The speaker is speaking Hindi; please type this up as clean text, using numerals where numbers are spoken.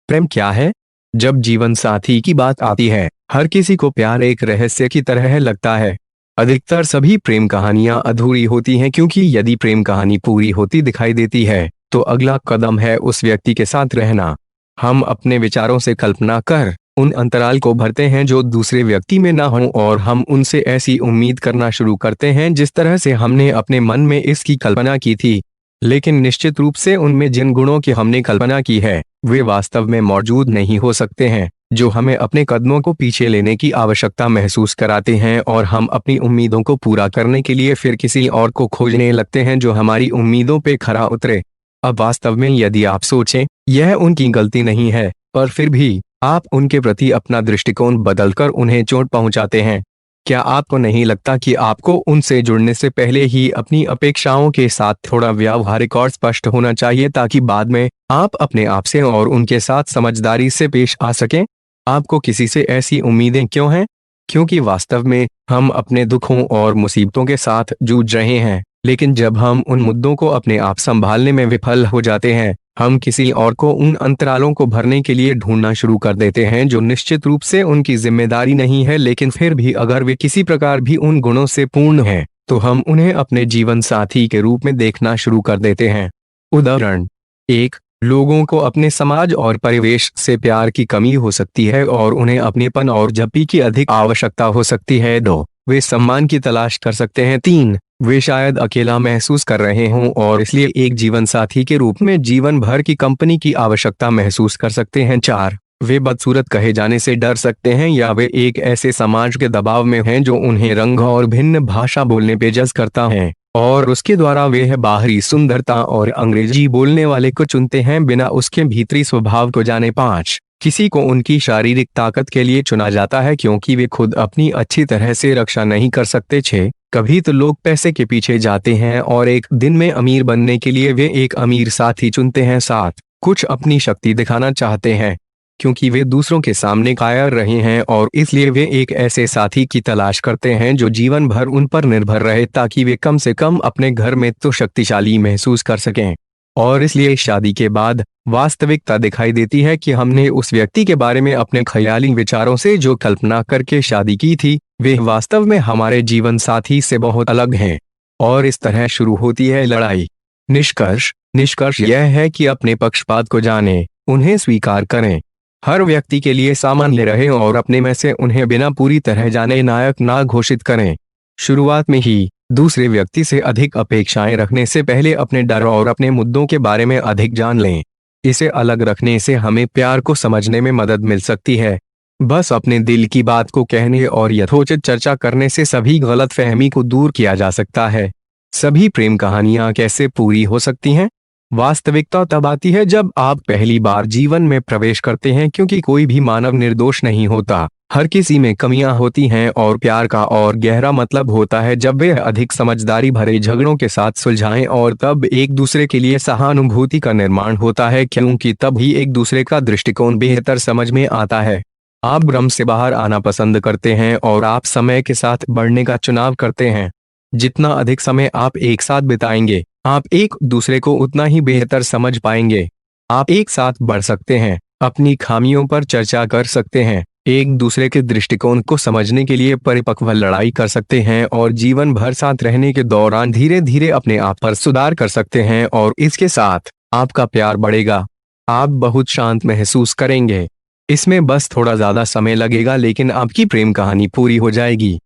प्रेम क्या है? जब जीवन साथी की बात आती है, हर किसी को प्यार एक रहस्य की तरह लगता है। अधिकतर सभी प्रेम कहानियां अधूरी होती हैं क्योंकि यदि प्रेम कहानी पूरी होती दिखाई देती है, तो अगला कदम है उस व्यक्ति के साथ रहना। हम अपने विचारों से कल्पना कर उन अंतराल को भरते हैं जो दूसरे व्यक्ति में ना हो, और हम उनसे ऐसी उम्मीद करना शुरू करते हैं जिस तरह से हमने अपने मन में इसकी कल्पना की थी। लेकिन निश्चित रूप से उनमें जिन गुणों की हमने कल्पना की है, वे वास्तव में मौजूद नहीं हो सकते हैं, जो हमें अपने कदमों को पीछे लेने की आवश्यकता महसूस कराते हैं, और हम अपनी उम्मीदों को पूरा करने के लिए फिर किसी और को खोजने लगते हैं जो हमारी उम्मीदों पे खरा उतरे। अब वास्तव में यदि आप सोचें, यह उनकी गलती नहीं है, पर फिर भी आप उनके प्रति अपना दृष्टिकोण बदलकर उन्हें चोट पहुंचाते हैं। क्या आपको नहीं लगता कि आपको उनसे जुड़ने से पहले ही अपनी अपेक्षाओं के साथ थोड़ा व्यावहारिक और स्पष्ट होना चाहिए, ताकि बाद में आप अपने आप से और उनके साथ समझदारी से पेश आ सकें? आपको किसी से ऐसी उम्मीदें क्यों हैं? क्योंकि वास्तव में हम अपने दुखों और मुसीबतों के साथ जूझ रहे हैं, लेकिन जब हम उन मुद्दों को अपने आप संभालने में विफल हो जाते हैं, हम किसी और को उन अंतरालों को भरने के लिए ढूंढना शुरू कर देते हैं जो निश्चित रूप से उनकी जिम्मेदारी नहीं है, लेकिन फिर भी अगर वे किसी प्रकार भी उन गुणों से पूर्ण हैं, तो हम उन्हें अपने जीवन साथी के रूप में देखना शुरू कर देते हैं। उदाहरण एक, लोगों को अपने समाज और परिवेश से प्यार की कमी हो सकती है और उन्हें अपनेपन और जपी की अधिक आवश्यकता हो सकती है। 2, वे सम्मान की तलाश कर सकते हैं। 3, वे शायद अकेला महसूस कर रहे हों और इसलिए एक जीवन साथी के रूप में जीवन भर की कंपनी की आवश्यकता महसूस कर सकते हैं। 4, वे बदसूरत कहे जाने से डर सकते हैं, या वे एक ऐसे समाज के दबाव में हैं जो उन्हें रंग और भिन्न भाषा बोलने पे जज करता है, और उसके द्वारा वे बाहरी सुंदरता और अंग्रेजी बोलने वाले को चुनते हैं बिना उसके भीतरी स्वभाव को जाने। 5, किसी को उनकी शारीरिक ताकत के लिए चुना जाता है क्योंकि वे खुद अपनी अच्छी तरह से रक्षा नहीं कर सकते। 6, कभी तो लोग पैसे के पीछे जाते हैं और एक दिन में अमीर बनने के लिए वे एक अमीर साथी चुनते हैं। 7, कुछ अपनी शक्ति दिखाना चाहते हैं क्योंकि वे दूसरों के सामने कायर रहे हैं, और इसलिए वे एक ऐसे साथी की तलाश करते हैं जो जीवन भर उन पर निर्भर रहे, ताकि वे कम से कम अपने घर में तो शक्तिशाली महसूस कर सकें। और इसलिए शादी के बाद वास्तविकता दिखाई देती है कि हमने उस व्यक्ति के बारे में अपने ख्याली विचारों से जो कल्पना करके शादी की थी, वे वास्तव में हमारे जीवन साथी से बहुत अलग हैं, और इस तरह शुरू होती है लड़ाई। निष्कर्ष यह है कि अपने पक्षपात को जानें, उन्हें स्वीकार करें, हर व्यक्ति के लिए सामान्य रहें और अपने में से उन्हें बिना पूरी तरह जाने नायक ना घोषित करें। शुरुआत में ही दूसरे व्यक्ति से अधिक अपेक्षाएं रखने से पहले अपने डर और अपने मुद्दों के बारे में अधिक जान लें। इसे अलग रखने से हमें प्यार को समझने में मदद मिल सकती है। बस अपने दिल की बात को कहने और यथोचित चर्चा करने से सभी गलतफहमी को दूर किया जा सकता है। सभी प्रेम कहानियां कैसे पूरी हो सकती हैं? वास्तविकता तब आती है जब आप पहली बार जीवन में प्रवेश करते हैं, क्योंकि कोई भी मानव निर्दोष नहीं होता। हर किसी में कमियां होती हैं, और प्यार का और गहरा मतलब होता है जब वे अधिक समझदारी भरे झगड़ों के साथ सुलझाएं, और तब एक दूसरे के लिए सहानुभूति का निर्माण होता है, क्योंकि तब ही एक दूसरे का दृष्टिकोण बेहतर समझ में आता है। आप भ्रम से बाहर आना पसंद करते हैं और आप समय के साथ बढ़ने का चुनाव करते हैं। जितना अधिक समय आप एक साथ बिताएंगे, आप एक दूसरे को उतना ही बेहतर समझ पाएंगे। आप एक साथ बढ़ सकते हैं, अपनी खामियों पर चर्चा कर सकते हैं, एक दूसरे के दृष्टिकोण को समझने के लिए परिपक्व लड़ाई कर सकते हैं, और जीवन भर साथ रहने के दौरान धीरे धीरे अपने आप पर सुधार कर सकते हैं, और इसके साथ आपका प्यार बढ़ेगा। आप बहुत शांत महसूस करेंगे। इसमें बस थोड़ा ज्यादा समय लगेगा, लेकिन आपकी प्रेम कहानी पूरी हो जाएगी।